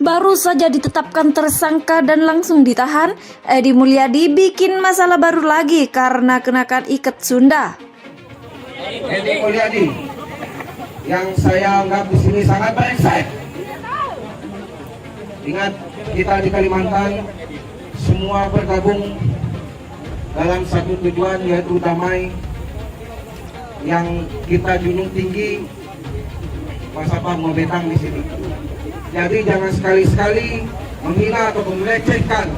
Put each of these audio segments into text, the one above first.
Baru saja ditetapkan tersangka dan langsung ditahan, Edi Mulyadi bikin masalah baru lagi karena kenakan iket Sunda. Edi Mulyadi yang saya anggap di sini sangat brengsek. Ingat, kita di Kalimantan semua bergabung dalam satu tujuan, yaitu damai, yang kita junjung tinggi. Mas Apa mau betang di sini. Jadi jangan sekali-sekali menghina atau melecehkan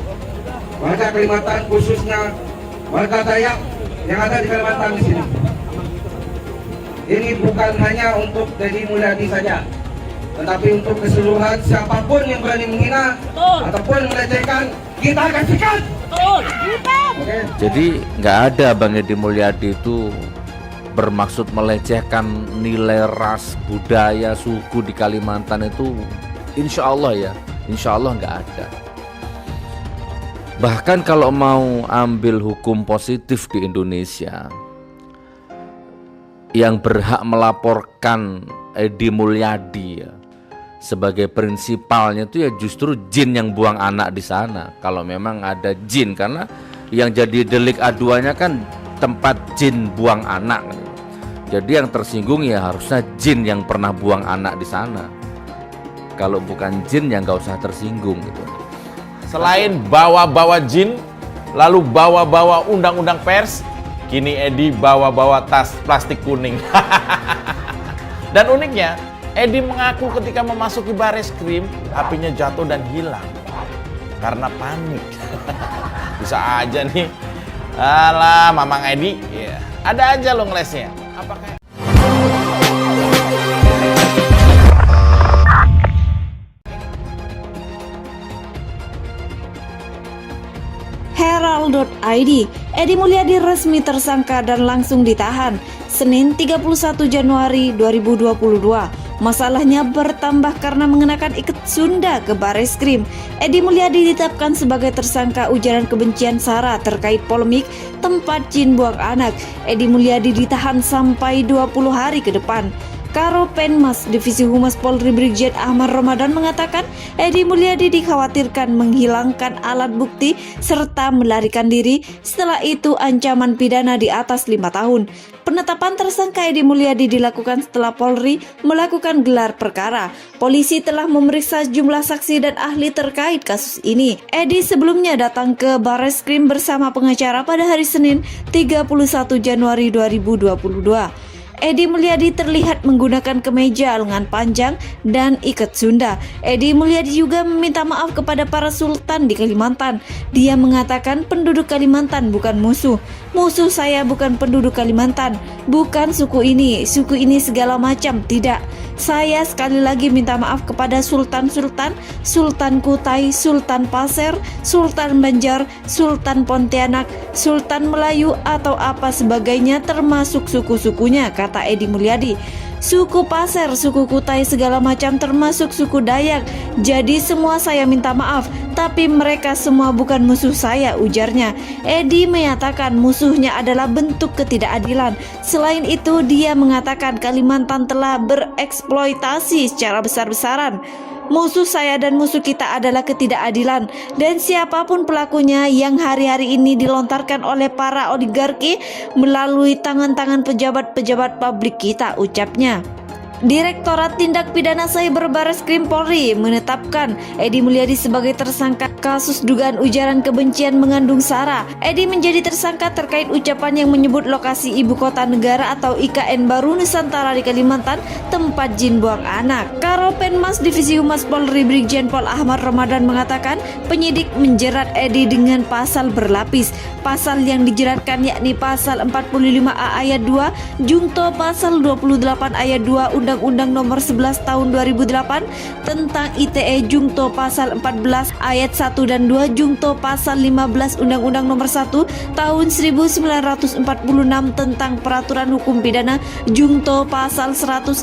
warga Kalimantan, khususnya warga Dayak yang ada di Kalimantan di sini. Ini bukan hanya untuk Edi Mulyadi saja, tetapi untuk keseluruhan siapapun yang berani menghina ataupun melecehkan, kita akan sikat. Okay. Jadi nggak ada Bang Edi Mulyadi itu bermaksud melecehkan nilai ras, budaya, suku di Kalimantan itu, insya Allah ya, insya Allah nggak ada. Bahkan kalau mau ambil hukum positif di Indonesia, yang berhak melaporkan Edi Mulyadi ya, sebagai prinsipalnya itu ya justru jin yang buang anak di sana. Kalau memang ada jin, karena yang jadi delik aduannya kan tempat jin buang anak. Jadi yang tersinggung ya harusnya jin yang pernah buang anak di sana. Kalau bukan jin ya nggak usah tersinggung gitu. Selain bawa-bawa jin, lalu bawa-bawa undang-undang pers, kini Edi bawa-bawa tas plastik kuning. Dan uniknya, Edi mengaku ketika memasuki Bareskrim, apinya jatuh dan hilang karena panik. Bisa aja nih, alah Mamang Edi, ya, ada aja lo ngelesnya. Apakah Herald.id, Edi Mulyadi resmi tersangka dan langsung ditahan Senin 31 Januari 2022. Masalahnya bertambah karena mengenakan iket Sunda ke Bareskrim. Edi Mulyadi ditetapkan sebagai tersangka ujaran kebencian SARA terkait polemik tempat jin buang anak. Edi Mulyadi ditahan sampai 20 hari ke depan. Karo Penmas Divisi Humas Polri Brigjen Ahmad Ramadan mengatakan Edi Mulyadi dikhawatirkan menghilangkan alat bukti serta melarikan diri. Setelah itu ancaman pidana di atas 5 tahun. Penetapan tersangka Edi Mulyadi dilakukan setelah Polri melakukan gelar perkara. Polisi telah memeriksa jumlah saksi dan ahli terkait kasus ini. Edi sebelumnya datang ke Bareskrim bersama pengacara pada hari Senin 31 Januari 2022. Edi Mulyadi terlihat menggunakan kemeja lengan panjang dan iket Sunda. Edi Mulyadi juga meminta maaf kepada para sultan di Kalimantan. Dia mengatakan penduduk Kalimantan bukan musuh. Musuh saya bukan penduduk Kalimantan, bukan suku ini segala macam, tidak. Saya sekali lagi minta maaf kepada sultan-sultan, Sultan Kutai, Sultan Pasir, Sultan Banjar, Sultan Pontianak, Sultan Melayu atau apa sebagainya termasuk suku-sukunya, kata Edi Mulyadi. Suku Pasir, suku Kutai segala macam termasuk suku Dayak. Jadi semua saya minta maaf, tapi mereka semua bukan musuh saya, ujarnya. Edi menyatakan musuhnya adalah bentuk ketidakadilan. Selain itu dia mengatakan Kalimantan telah bereksploitasi secara besar-besaran. Musuh saya dan musuh kita adalah ketidakadilan, dan siapapun pelakunya yang hari-hari ini dilontarkan oleh para oligarki melalui tangan-tangan pejabat-pejabat publik kita, ucapnya. Direktorat Tindak Pidana Cyber Bareskrim Polri menetapkan Edi Mulyadi sebagai tersangka kasus dugaan ujaran kebencian mengandung SARA. Edi menjadi tersangka terkait ucapan yang menyebut lokasi ibu kota negara atau IKN baru Nusantara di Kalimantan tempat jin buang anak. Karo Penmas Divisi Humas Polri Brigjen Pol Ahmad Ramadan mengatakan penyidik menjerat Edi dengan pasal berlapis. Pasal yang dijeratkan yakni pasal 45A ayat 2 Jungto pasal 28 ayat 2 Undang-Undang Nomor 11 Tahun 2008 tentang ITE Jungto pasal 14 ayat 1 dan 2 Jungto pasal 15 Undang-Undang Nomor 1 Tahun 1946 tentang Peraturan Hukum Pidana Jungto pasal 156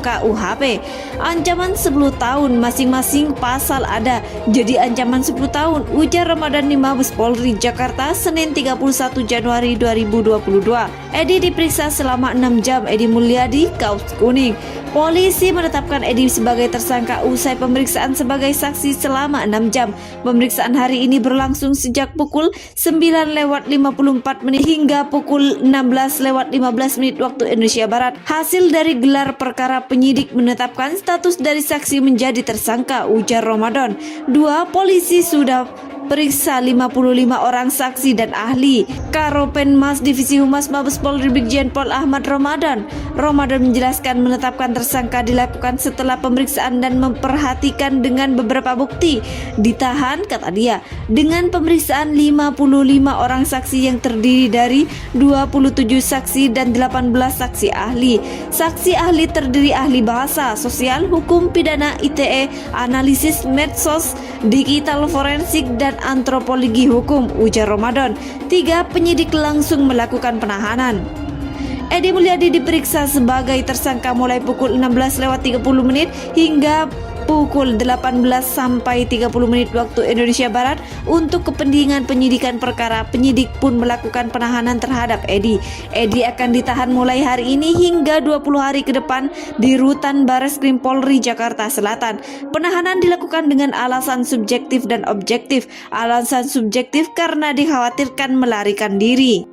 KUHP. Ancaman 10 tahun masing-masing pasal ada. Jadi ancaman 10 tahun, ujar Ramadan di Mabes Polri Jakarta Senin 31 Januari 2022. Edi diperiksa selama 6 jam. Edi Mulyadi kaos kuning. kuning. Polisi menetapkan Edi sebagai tersangka usai pemeriksaan sebagai saksi selama 6 jam. Pemeriksaan hari ini berlangsung sejak pukul 9:54 hingga pukul 16:15 waktu Indonesia Barat. Hasil dari gelar perkara, penyidik menetapkan status dari saksi menjadi tersangka, ujar Ramadan. 2. Polisi sudah periksa 55 orang saksi dan ahli. Karopenmas Divisi Humas Mabes Polri Brigjen Pol Ahmad Ramadan menjelaskan menetapkan tersangka dilakukan setelah pemeriksaan dan memperhatikan dengan beberapa bukti. Ditahan, kata dia, dengan pemeriksaan 55 orang saksi yang terdiri dari 27 saksi dan 18 saksi ahli. Saksi ahli terdiri ahli bahasa, sosial, hukum pidana, ITE, analisis medsos, digital forensik, dan antropologi hukum, ujar Ramadan. 3. Penyidik langsung melakukan penahanan. Edi Mulyadi diperiksa sebagai tersangka mulai pukul 16:30 hingga pukul 18:30 waktu Indonesia Barat. Untuk kepentingan penyidikan perkara, penyidik pun melakukan penahanan terhadap Edi. Edi akan ditahan mulai hari ini hingga 20 hari ke depan di Rutan Bareskrim Polri Jakarta Selatan. Penahanan dilakukan dengan alasan subjektif dan objektif. Alasan subjektif karena dikhawatirkan melarikan diri.